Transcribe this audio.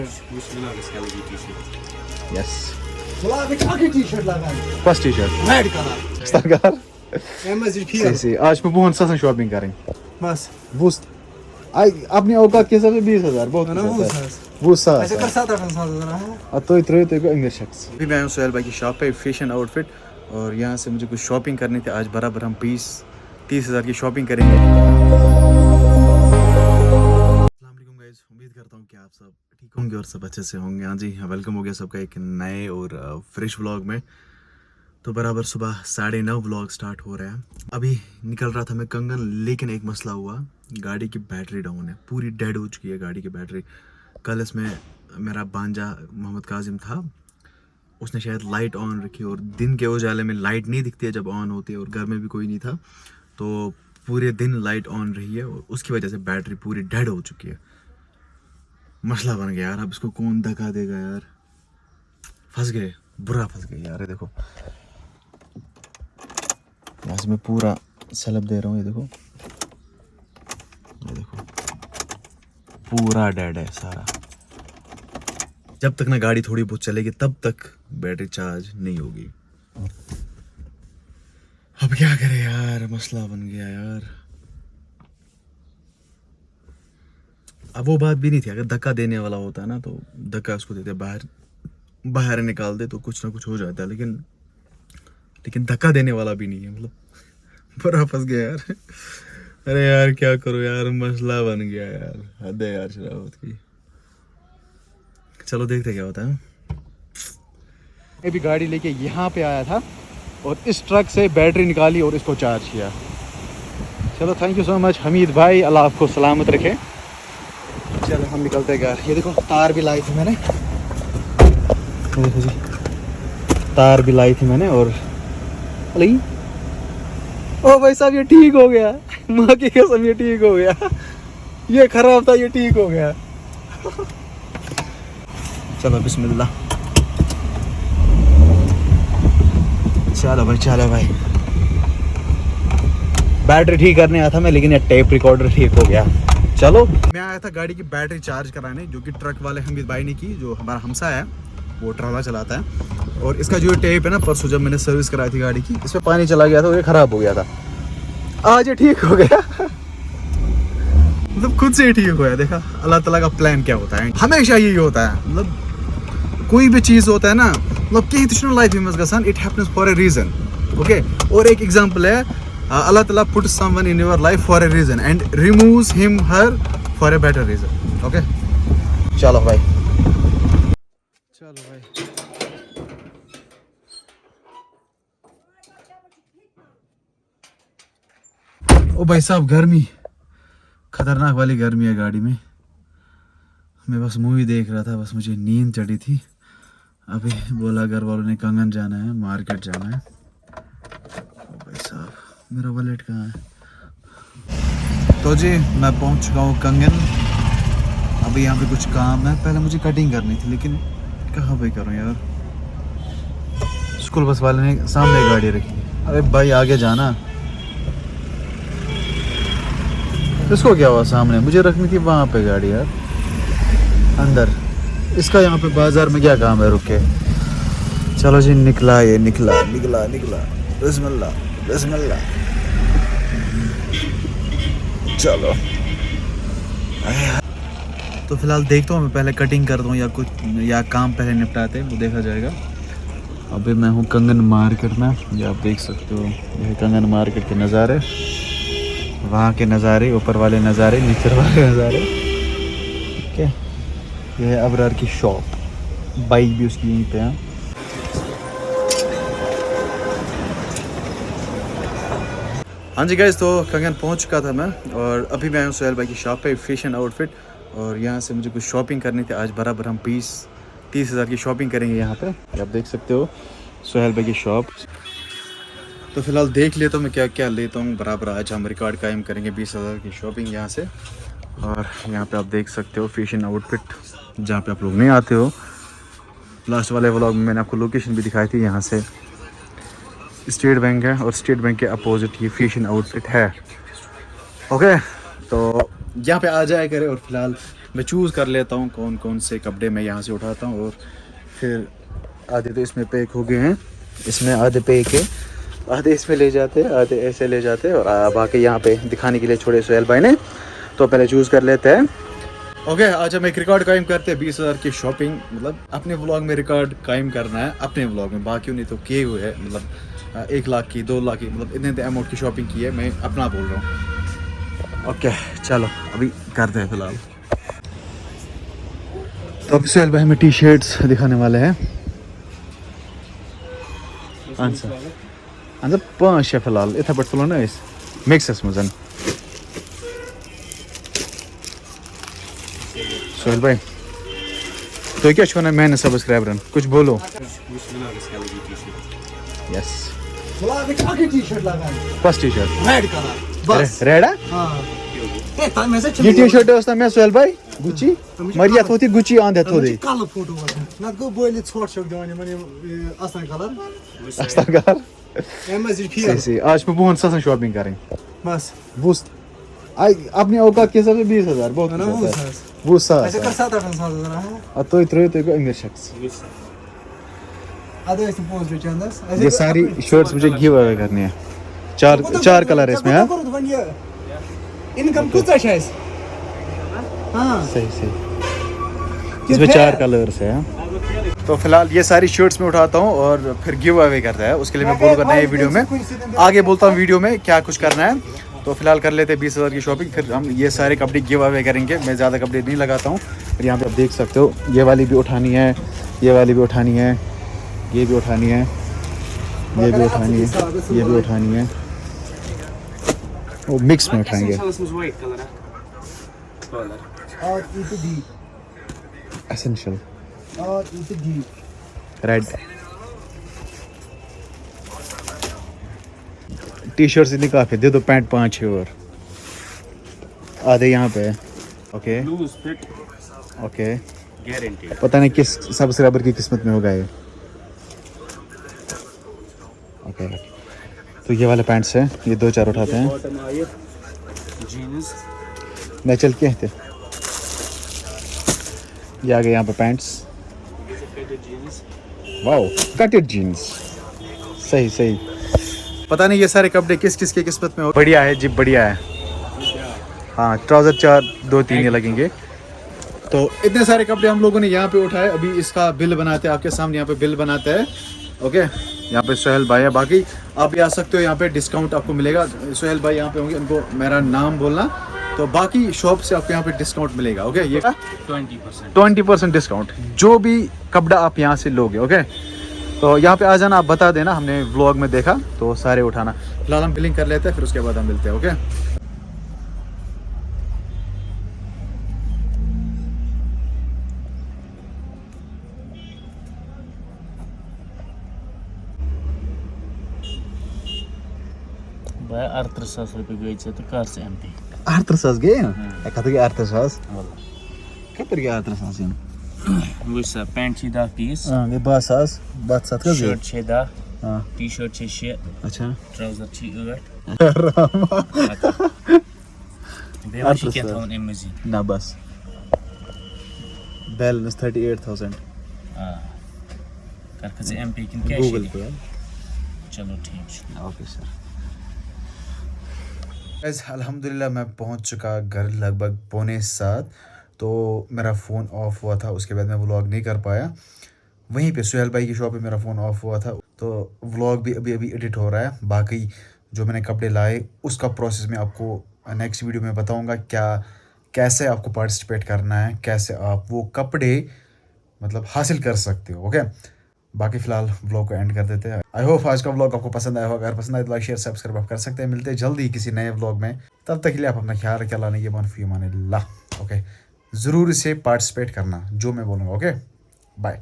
Yes. T-shirt लगानी. First t-shirt. Red color. Stargar. MSG सी आज मैं बहुत सा शॉपिंग करें. बस. बूस्ट. आई अपनी औकात के हिसाब से 20,000 बहुत है ना वो सा ऐसे कर 7-8 तो इतने तो इंग्लिश शख्स. अभी मैं हूं सोहेल भाई की शॉप पे फैशन आउटफिट और यहाँ से मुझे कुछ शॉपिंग करनी थी. आज बराबर हम 20-30,000 की शॉपिंग करेंगे. अस्सलामुअलैकुम गाइस, उम्मीद करता हूँ कि आप सब ठीक होंगे और सब अच्छे से होंगे. हाँ जी, वेलकम हो गया सबका एक नए और फ्रेश व्लॉग में. तो बराबर सुबह 9:30 व्लॉग स्टार्ट हो रहा है. अभी निकल रहा था मैं कंगन, लेकिन एक मसला हुआ. गाड़ी की बैटरी डाउन है, पूरी डेड हो चुकी है गाड़ी की बैटरी. कल इसमें मेरा भांजा मोहम्मद काजिम था, उसने शायद लाइट ऑन रखी और दिन के उजाले में लाइट नहीं दिखती है जब ऑन होती है और घर में भी कोई नहीं था, तो पूरे दिन लाइट ऑन रही है और उसकी वजह से बैटरी पूरी डेड हो चुकी है. मसला बन गया यार. अब इसको कौन धक्का देगा यार. फंस गए, बुरा फंस गए यार. ये देखो यहाँ से मैं पूरा सलब दे रहा हूँ. ये देखो पूरा डेड है सारा. जब तक ना गाड़ी थोड़ी बहुत चलेगी तब तक बैटरी चार्ज नहीं होगी. अब क्या करें यार, मसला बन गया यार. अब वो बात भी नहीं थी. अगर धक्का देने वाला होता ना तो धक्का उसको देते, बाहर निकाल दे तो कुछ ना कुछ हो जाता है. लेकिन धक्का देने वाला भी नहीं है. मतलब बुरा फंस गया यार. अरे यार क्या करो यार, मसला बन गया यार. हद है यार शरावत की. चलो देखते क्या होता है. मैं भी गाड़ी लेके यहाँ पे आया था और इस ट्रक से बैटरी निकाली और इसको चार्ज किया. चलो thank you so much Hamid भाई, अल्लाह आपको सलामत रखे. चलो हम निकलते हैं यार. ये देखो तार भी लाई थी मैंने. ये देखो जी, तार भी लाई थी मैंने. और अली ओ भाई साहब ये ठीक हो गया. माँ की कसम ये ठीक हो गया. ये खराब था, ये ठीक हो गया. चलो बिस्मिल्लाह. चलो भाई बैटरी ठीक करने आया था मैं, लेकिन ये टेप रिकॉर्डर ठीक हो गया. चलो मैं आया था गाड़ी की बैटरी चार्ज कराने, जो कि ट्रक वाले हमीद भाई ने की, जो हमारा हमसा है, वो ट्राला चलाता है. और इसका जो टेप है ना, परसों जब मैंने सर्विस कराई थी गाड़ी की, इसमें पानी चला गया था और ये खराब हो गया था. आज ये ठीक हो गया. मतलब खुद से ही ठीक हो गया. देखा अल्लाह ताला का प्लान क्या होता है. हमेशा यही होता है. मतलब कोई भी चीज़ होता है ना, मतलब कहीं तो लाइफ में गसान, it happens for a reason. Okay. और एक एग्जांपल है, अल्लाह ताला put someone in your life for a reason and removes him her for a better reason. Okay चलो भाई. ओ भाई साहब, गर्मी खतरनाक वाली गर्मी है गाड़ी में. मैं बस मूवी देख रहा था, बस मुझे नींद चढ़ी थी. अभी बोला घर वालों ने कंगन जाना है, मार्केट जाना है. ओ भाई साहब मेरा वॉलेट कहाँ है. तो जी मैं पहुंच चुका हूँ कंगन. अभी यहाँ पे कुछ काम है. पहले मुझे कटिंग करनी थी, लेकिन कहाँ पे करूँ यार. स्कूल बस वाले ने सामने गाड़ी रखी. अरे भाई आगे जाना. इसको क्या हुआ, सामने मुझे रखनी थी वहाँ पे गाड़ी यार, अंदर. इसका यहाँ पे बाजार में क्या काम है, रुके. चलो जी निकला. ये निकला. बिस्मिल्लाह. चलो तो फिलहाल देखता हूँ मैं, पहले कटिंग कर दूँ या काम पहले निपटाते हैं, वो देखा जाएगा. अभी मैं हूँ कंगन मार्केट में. ये आप देख सकते हो, ये कंगन मार्केट के नज़ारे, वहाँ के नज़ारे, ऊपर वाले नज़ारे, नीचे वाले नज़ारे. ओके. ये है अबरार की शॉप. बाइक भी उसकी यहीं पे है. हाँ जी गाइस, तो कंगन पहुँच चुका था मैं और अभी मैं हूँ सोहेल भाई की शॉप पे फैशन आउटफिट. और यहाँ से मुझे कुछ शॉपिंग करनी थी. आज बराबर हम 20-30,000 की शॉपिंग करेंगे यहाँ पे. आप देख सकते हो सोहेल भाई की शॉप. तो फिलहाल देख लेता हूँ मैं क्या क्या लेता हूँ. बराबर आज हम रिकॉर्ड कायम करेंगे 20,000 की शॉपिंग यहाँ से. और यहाँ पे आप देख सकते हो फैशन आउटफिट, जहाँ पे आप लोग नहीं आते हो. लास्ट वाले व्लॉग में मैंने आपको लोकेशन भी दिखाई थी. यहाँ से स्टेट बैंक है और स्टेट बैंक के अपोजिट ये फैशन आउटफिट है. ओके. तो यहाँ पे आ जाया करें. और फिलहाल मैं चूज़ कर लेता हूँ कौन कौन से कपड़े मैं यहाँ से उठाता हूँ, और फिर आधे तो इसमें पैक हो गए हैं, इसमें आधे पैक है, आधे इसमें ले जाते हैं, आधे ऐसे ले जाते हैं, और बाकी यहाँ पे दिखाने के लिए छोड़े सुहेल भाई ने। तो पहले चूज़ कर लेते हैं। ओके, आज हम एक रिकॉर्ड कायम करते हैं 20,000 की शॉपिंग। मतलब अपने व्लॉग में रिकॉर्ड कायम करना है, अपने व्लॉग में, बाकी नहीं तो किए हुए है। मतलब 1 लाख की, 2 लाख की, मतलब इतने अमाउंट की शॉपिंग की है, मैं अपना बोल रहा हूँ। ओके चलो अभी करते हैं फिलहाल। तो अब सुहेल भाई हमें टी शर्ट्स दिखाने वाले हैं। आंसर 5 फिलहाल इतना पे तुलो ना इस मिक्सस मजन। सुहेल भाई तो क्या वन मैंने सब्सक्राइबरन कुछ बोलो। यस गुलाब एक आगे टी शर्ट लगानी, first T shirt red colour बस। रेड है हाँ मैं से ये टी शर्ट है मैं सुहेल भाई गुची मरिया थोती गुची आंधे थोड़ी कालो फोटो वाला ना गो बोले छोड़ छोड़ दवाने मने आसान कलर अस्तागार एमएस सही फिर सही। आज मैं बहुत सस्ता शॉपिंग करें बस बूस्ट आई अपनी औकात के हिसाब से 20,000 बहुत ना वो है। सस वो सा ऐसे कर 7-8 है तो इतने तो इंग्लिश शख्स आधे ऐसे पोस्ट चंदस ये सारी शर्ट्स मुझे गिव अवे करनी है। चार कलर है इसमें। हाँ इनकम कुछ है हाँ सही सही, इसमें 4 कलर्स है। हाँ? तो फिलहाल ये सारी शर्ट्स में उठाता हूँ और फिर गिव अवे करता है, उसके लिए मैं बोलूँगा नए वीडियो में, आगे बोलता हूँ वीडियो में क्या कुछ करना है। तो फिलहाल कर लेते हैं 20,000 की शॉपिंग, फिर हम ये सारे कपड़े गिव अवे करेंगे। मैं ज़्यादा कपड़े नहीं लगाता हूँ। फिर यहाँ पे आप देख सकते हो ये वाली भी उठानी है, ये वाली भी उठानी है, ये भी उठानी है, ये भी उठानी है, ये भी उठानी है, वो मिक्स में उठाएंगे। और इट डी एसेंशियल और it D red T shirts इतनी काफ़ी दे दो, पैंट 5-6 और आधे यहाँ पे। Okay loose fit okay guarantee. पता नहीं किस सब्सक्राइबर की किस्मत में होगा ये। ओके तो ये वाले पैंट्स हैं, ये 2-4 उठाते हैं। बॉटम आए जीन्स मैं चल के थे ये आ गए यहाँ पे पैंट्स। जीन्स वाओ कटेड जीन्स सही सही। पता नहीं ये सारे कपड़े किस किस की किस्मत में हो। बढ़िया है जी बढ़िया है। हाँ ट्राउज़र 4-2-3 ये लगेंगे। तो इतने सारे कपड़े हम लोगों ने यहाँ पे उठाए। अभी इसका बिल बनाते हैं, आपके सामने यहाँ पे बिल बनाते हैं। ओके यहाँ पे सुहेल भाई है, बाकी आप भी आ सकते हो, यहाँ पे डिस्काउंट आपको मिलेगा। सुहेल भाई यहाँ पे होंगे, उनको मेरा नाम बोलना, तो बाकी शॉप से आपको यहाँ पे डिस्काउंट मिलेगा। ओके ये 20% डिस्काउंट जो भी कपड़ा आप यहाँ से लोगे। ओके तो यहाँ पे आ जाना, आप बता देना हमने व्लॉग में देखा तो सारे उठाना। फिलहाल हम बिलिंग कर लेते हैं, फिर उसके बाद हम मिलते हैं। ओके भाई 38,000 रुपये गई तो कर से एम पी 38 गए कत गए 38 कत गए 38 वो सब पैंट 10 पीस ये 12 7 का शर्ट 10 हाँ टी शर्ट 6 अच्छा ट्राउजर 8 रामा बेवाशी क्या था उन एमजी ना बस बैलेंस 38,000 कर से एम पी किन क्या गूगल पे। चलो ठीक है ओके सर। गाइस अल्हम्दुलिल्लाह मैं पहुंच चुका घर लगभग 6:45। तो मेरा फ़ोन ऑफ हुआ था, उसके बाद मैं व्लॉग नहीं कर पाया। वहीं पे सुहेल भाई की शॉप पे मेरा फ़ोन ऑफ हुआ था, तो व्लॉग भी अभी एडिट हो रहा है। बाकी जो मैंने कपड़े लाए उसका प्रोसेस मैं आपको नेक्स्ट वीडियो में बताऊंगा, कैसे आपको पार्टिसिपेट करना है, कैसे आप वो कपड़े मतलब हासिल कर सकते हो। ओके बाकी फ़िलहाल व्लॉग को एंड कर देते हैं। आई होप आज का व्लॉग आपको पसंद आया होगा। अगर पसंद आए तो लाइक शेयर सब्सक्राइब आप कर सकते हैं। मिलते हैं जल्दी किसी नए व्लॉग में, तब तक के लिए आप अपना ख्याल रखें। अल्लाह ने ये मानफी माने ला। ओके ज़रूर इसे पार्टिसिपेट करना जो मैं बोलूँगा। Okay bye.